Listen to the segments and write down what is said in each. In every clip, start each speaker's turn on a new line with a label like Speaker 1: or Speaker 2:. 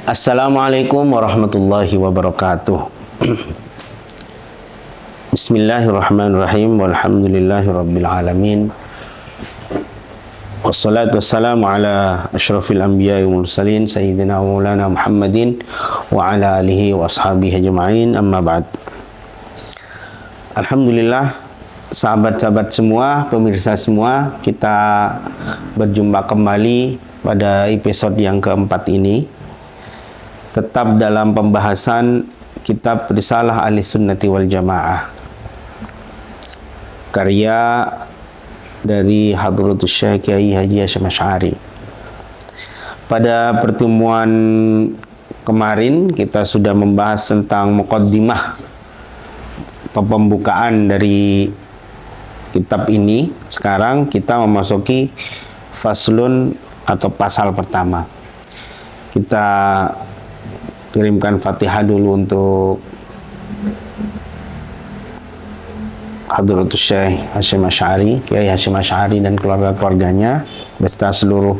Speaker 1: Assalamualaikum warahmatullahi wabarakatuh. Bismillahirrahmanirrahim. Walhamdulillahi rabbil alamin. Wassalatu wassalamu ala asyrafil anbiya'i wal mursalin sayyidina wa maulana Muhammadin wa ala alihi wa ashabihi ajma'in, amma ba'd. Alhamdulillah, sahabat-sahabat semua, pemirsa semua, kita berjumpa kembali pada episode yang keempat ini, tetap dalam pembahasan kitab Risalah Ahli Sunnati wal Jamaah, karya dari Hadratus Syekh Kiai Haji Hasyim Asy'ari. Pada pertemuan kemarin kita sudah membahas tentang muqaddimah, pembukaan dari kitab ini. Sekarang kita memasuki faslun atau pasal pertama. Kita kirimkan Fatihah dulu untuk Hadratus Syekh Hasyim Asy'ari, Kiai Hasyim Asy'ari dan keluarga-keluarganya beserta seluruh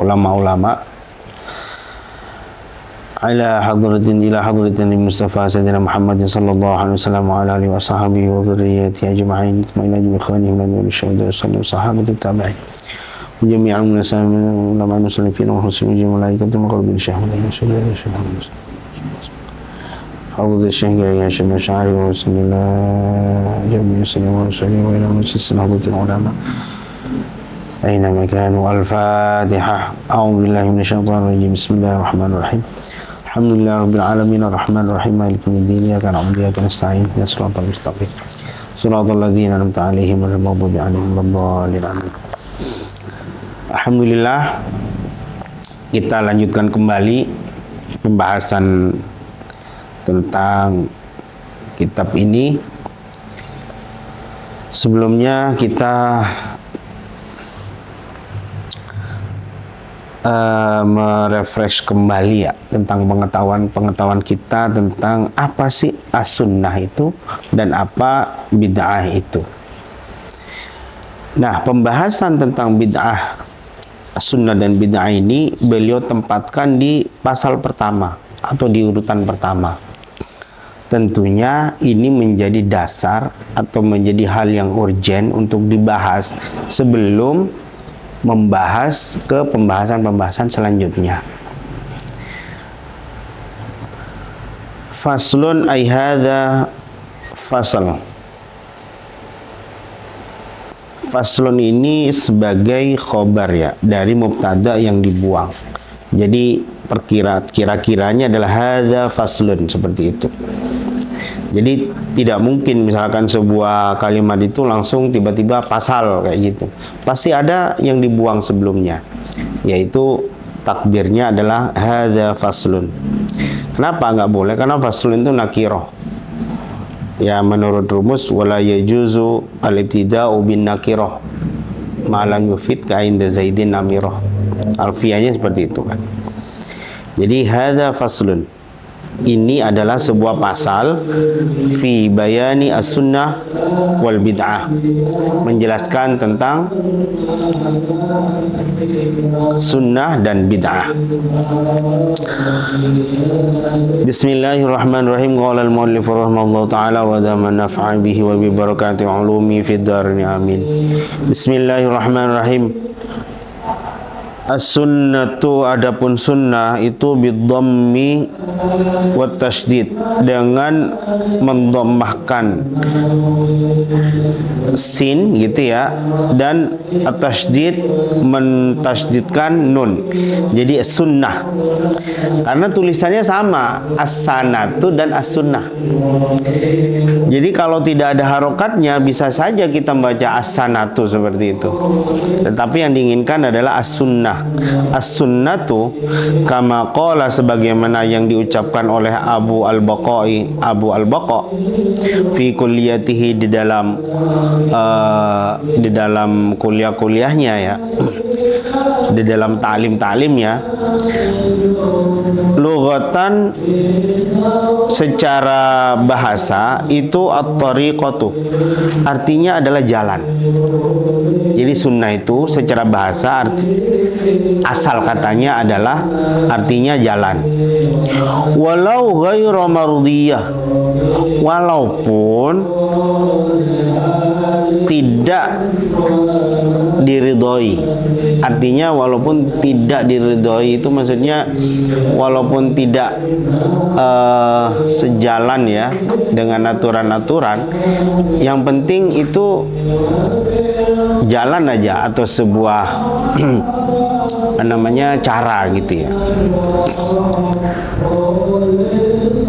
Speaker 1: ulama-ulama. Ila hadratin Mustafa Sayyidina Muhammadin sallallahu alaihi wasallam wa ala alihi wa sahbihi wa dzurriyyatihi ajma'in itma'inna bi ikhwanihim wa syuhada sallallahu sahabati tabi'in wa jami'al munasamin ulama muslimin wa husnul malaikatu muqarrabin syahwana syahwana Hadratus Syekh Kiai Hasyim Asy'ari wa sallallahu alaihi wasallam wa ila majlis hadratil ulama aina makanu. Al-Fatihah. A'udzu billahi minasyaitonir rajim. Bismillahirrahmanirrahim. Alhamdulillah rabbil alamin arrahmanir rahim maliki yaumiddin iyyaka na'budu wa iyyaka nasta'in ihdinas siratal mustaqim siratal ladzina an'amta 'alaihim ghairil maghdubi 'alaihim waladdallin. Alhamdulillah, kita lanjutkan kembali pembahasan tentang kitab ini. Sebelumnya kita merefresh kembali ya tentang pengetahuan kita tentang apa sih as-sunnah itu dan apa bid'ah itu. Nah, pembahasan tentang bid'ah, as-sunnah dan bid'ah ini beliau tempatkan di pasal pertama atau di urutan pertama. Tentunya ini menjadi dasar atau menjadi hal yang urgen untuk dibahas sebelum membahas ke pembahasan-pembahasan selanjutnya. Faslun ay hadza fasal. Faslun ini sebagai khobar ya dari mubtada yang dibuang. Jadi kira-kiranya adalah hadza faslun, seperti itu. Jadi tidak mungkin misalkan sebuah kalimat itu langsung tiba-tiba pasal kayak gitu. Pasti ada yang dibuang sebelumnya, yaitu takdirnya adalah hadza faslun. Kenapa nggak boleh? Karena faslun itu nakirah. Ya, menurut rumus wala yajuzu al-ibtida'u bin nakirah ma lam yufid ka inda zaidin namirah. Alfiyahnya seperti itu kan. Jadi hadza faslun ini adalah sebuah pasal fi bayani as-sunnah wal bid'ah, menjelaskan tentang sunnah dan bid'ah. Bismillahirrahmanirrahim. Qala al-muallif rahimahullahu ta'ala wa dama naf'a bihi wa bi barakati ulumi fid darin amin. Bismillahirrahmanirrahim. As-sunnatu, adapun sunnah itu bidhammi wa tasydid, dengan mendommahkan sin gitu ya, dan at-tasydid mentasydidkan nun. Jadi sunnah, karena tulisannya sama, as-sanatu dan as-sunnah. Jadi kalau tidak ada harokatnya bisa saja kita membaca as-sanatu seperti itu, tetapi yang diinginkan adalah as-sunnah. As-sunnatu kama qala, sebagaimana yang diucapkan oleh Abu Al-Baqa fi kulliyatihi, di dalam kuliah-kuliahnya ya, di dalam ta'lim-ta'limnya. Lughatan, secara bahasa itu at-tariqatu, artinya adalah jalan. Jadi Jadi sunnah itu secara bahasa asal katanya adalah artinya jalan. Walau ghairu mardiyah, walaupun tidak diridhoi. Artinya walaupun tidak diridhoi itu maksudnya walaupun tidak sejalan ya dengan aturan-aturan, yang penting itu jalan aja atau sebuah namanya cara gitu ya.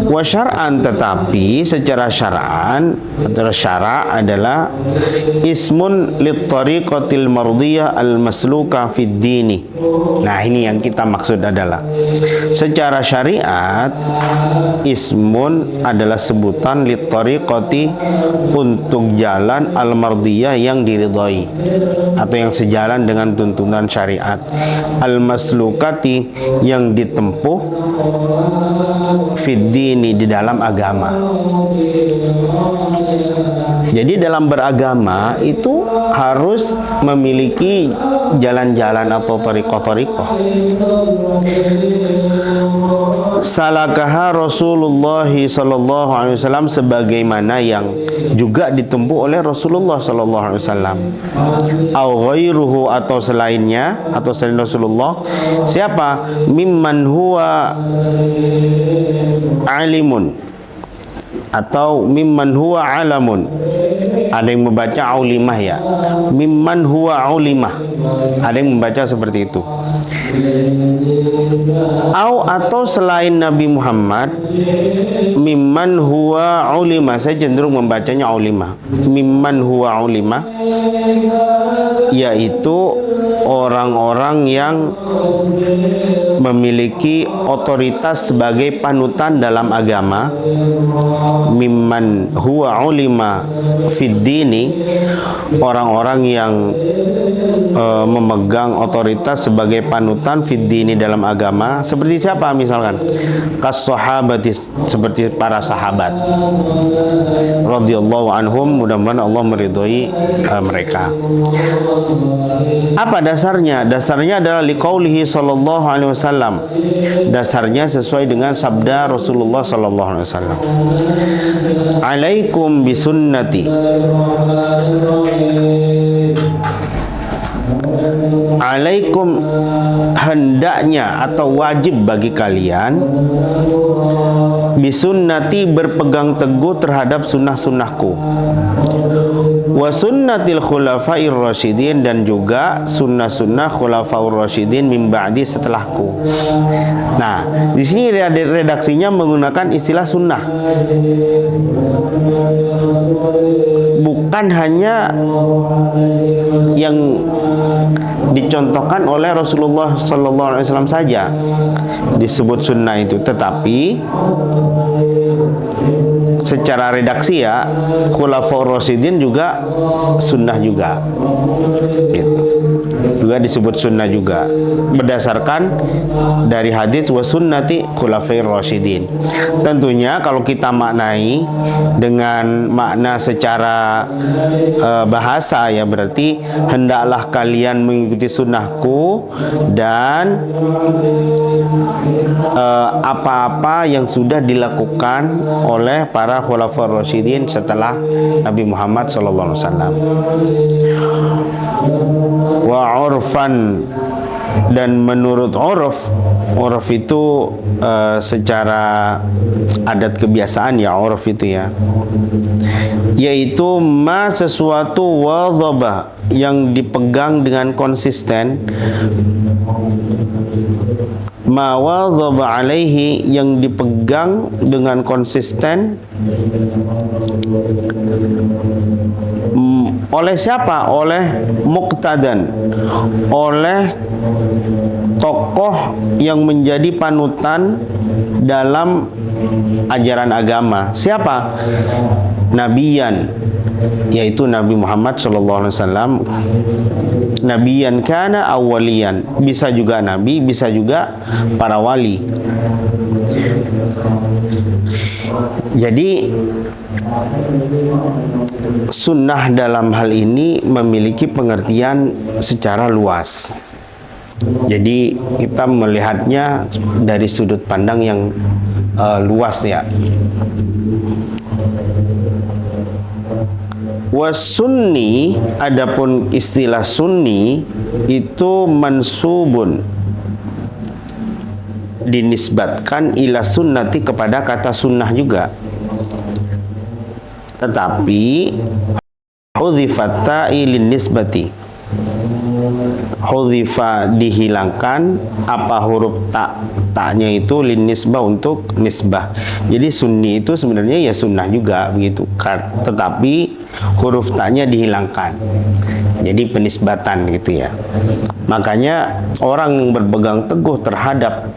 Speaker 1: Wa syar'an, tetapi secara syara'an atau syara' adalah ismun lit tariqatil mardiyah al masluka fid dini. Nah, ini yang kita maksud adalah secara syariat ismun adalah sebutan lit tariqati untuk jalan al mardiyah yang diridhai atau yang sejalan dengan tuntunan syariat, al maslukati yang ditempuh fid dini di dalam agama. Jadi dalam beragama itu harus memiliki jalan-jalan atau tariqah-tariqah. Salakaha Rasulullah sallallahu alaihi wasallam, sebagaimana yang juga ditempuh oleh Rasulullah sallallahu alaihi wasallam. Au ghairuhu, atau selainnya atau selain Rasulullah. Siapa? Mimman huwa alimun atau mimman huwa alamun. Ada yang membaca aulimah ya, mimman huwa aulimah, ada yang membaca seperti itu. Atau selain Nabi Muhammad, mimman huwa aulimah, saya cenderung membacanya aulimah, mimman huwa aulimah, yaitu orang-orang yang memiliki otoritas sebagai panutan dalam agama. Mimman huwa ulima fid dini, orang-orang yang memegang otoritas sebagai panutan fid dini dalam agama. Seperti siapa misalkan? Kas sahabati, seperti para sahabat radhiyallahu anhum, mudah-mudahan Allah meridhoi mereka. Apa dasarnya? Dasarnya adalah liqaulihi sallallahu alaihi wasallam. Dasarnya sesuai dengan sabda Rasulullah sallallahu alaihi wasallam. Alaikum bisunnati, alaikum, hendaknya atau wajib bagi kalian, bisunnati, berpegang teguh terhadap sunnah-sunnahku, wa sunnatil khulafair rasyidin, dan juga sunnah-sunnah khulafaur rasyidin min ba'di, setelahku. Nah, di sini redaksinya menggunakan istilah sunnah, bukan hanya yang dicontohkan oleh Rasulullah sallallahu alaihi wasallam saja disebut sunnah itu, tetapi secara redaksi ya khulafaur rasyidin juga sunnah juga gitu, juga disebut sunnah juga berdasarkan dari hadis wa sunnati khulafair rasyidin. Tentunya kalau kita maknai dengan makna secara bahasa ya, berarti hendaklah kalian mengikuti sunnahku dan apa-apa yang sudah dilakukan oleh para khulafaur rasyidin setelah Nabi Muhammad sallallahu alaihi wasallam. Wa urfan, dan menurut urf itu secara adat kebiasaan ya, urf itu ya, yaitu ma, sesuatu, wadhaba, yang dipegang dengan konsisten, ma wadhaba alaihi, yang dipegang dengan konsisten oleh siapa? Oleh muqtadan, oleh tokoh yang menjadi panutan dalam ajaran agama. Siapa? Nabiyan, yaitu Nabi Muhammad SAW. Nabiyan kana awwaliyan, bisa juga nabi, bisa juga para wali. Jadi sunnah dalam hal ini memiliki pengertian secara luas. Jadi kita melihatnya dari sudut pandang yang luas ya. Wasunni, adapun istilah sunni itu mansubun, dinisbatkan ila sunnati, kepada kata sunnah juga, tetapi hudhifat ta'i lin nisbati, hudhifa dihilangkan apa huruf taknya itu lin nisbah, untuk nisbah. Jadi sunni itu sebenarnya ya sunnah juga begitu, tetapi huruf taknya dihilangkan, jadi penisbatan gitu ya. Makanya orang yang berpegang teguh terhadap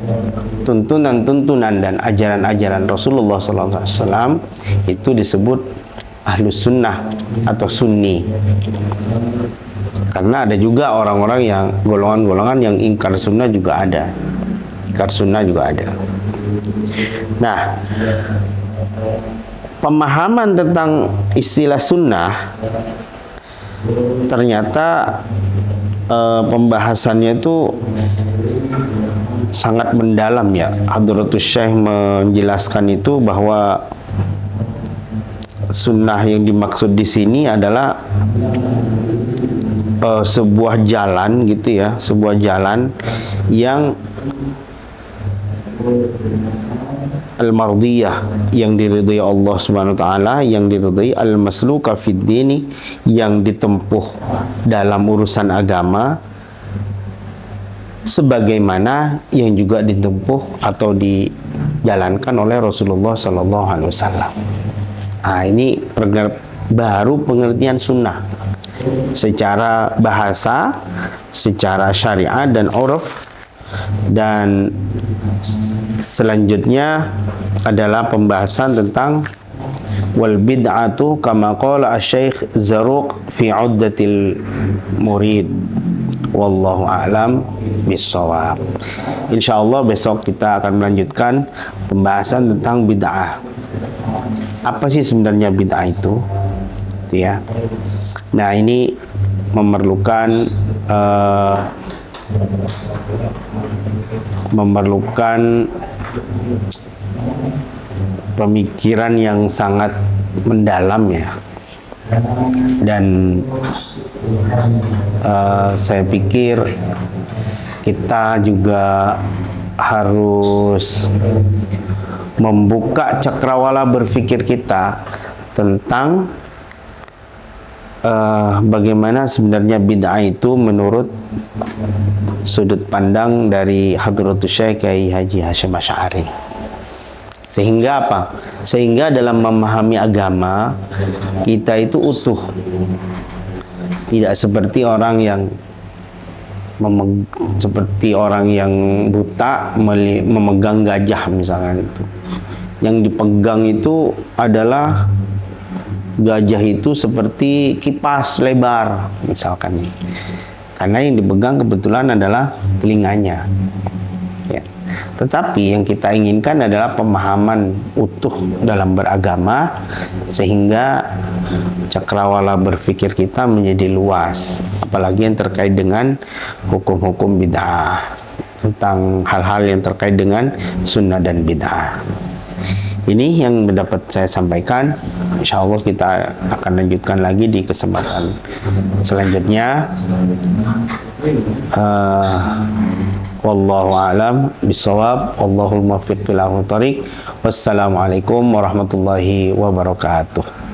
Speaker 1: tuntunan-tuntunan dan ajaran-ajaran Rasulullah SAW itu disebut ahlus sunnah atau sunni. Karena ada juga orang-orang yang golongan-golongan yang ingkar sunnah juga ada. Ingkar sunnah juga ada. Nah, pemahaman tentang istilah sunnah ternyata pembahasannya itu sangat mendalam ya. Hadratus Syekh menjelaskan itu bahwa sunnah yang dimaksud di sini adalah sebuah jalan gitu ya, sebuah jalan yang al-mardiyah, yang diridhai Allah Subhanahu wa taala, yang diridhai, al-masluka fid dini, yang ditempuh dalam urusan agama sebagaimana yang juga ditempuh atau dijalankan oleh Rasulullah sallallahu alaihi wasallam. Nah, ini baru pengertian sunnah secara bahasa, secara syariat dan uruf. Dan selanjutnya adalah pembahasan tentang wal bid'atu kama qala asy-syekh Zaruq fi 'uddatil murid. Wallahu a'lam bissawab. Insyaallah besok kita akan melanjutkan pembahasan tentang bid'ah. Apa sih sebenarnya bid'ah itu? Ya. Nah, ini memerlukan pemikiran yang sangat mendalam ya. Dan saya pikir kita juga harus membuka cakrawala berpikir kita tentang bagaimana sebenarnya bid'ah itu menurut sudut pandang dari Hadratus Syekh Kiai Haji Hasyim Asy'ari. Sehingga apa? Sehingga dalam memahami agama kita itu utuh. Tidak seperti orang yang buta memegang gajah misalnya itu. Yang dipegang itu adalah gajah itu seperti kipas lebar misalkan, karena yang dipegang kebetulan adalah telinganya ya. Tetapi yang kita inginkan adalah pemahaman utuh dalam beragama, sehingga cakrawala berpikir kita menjadi luas, apalagi yang terkait dengan hukum-hukum bid'ah, tentang hal-hal yang terkait dengan sunnah dan bid'ah. Ini yang dapat saya sampaikan. Insya Allah kita akan lanjutkan lagi di kesempatan selanjutnya. Wallahu a'lam bishawab. Wallahul muwaffiq ila aqwamit thoriq. Wassalamualaikum warahmatullahi wabarakatuh.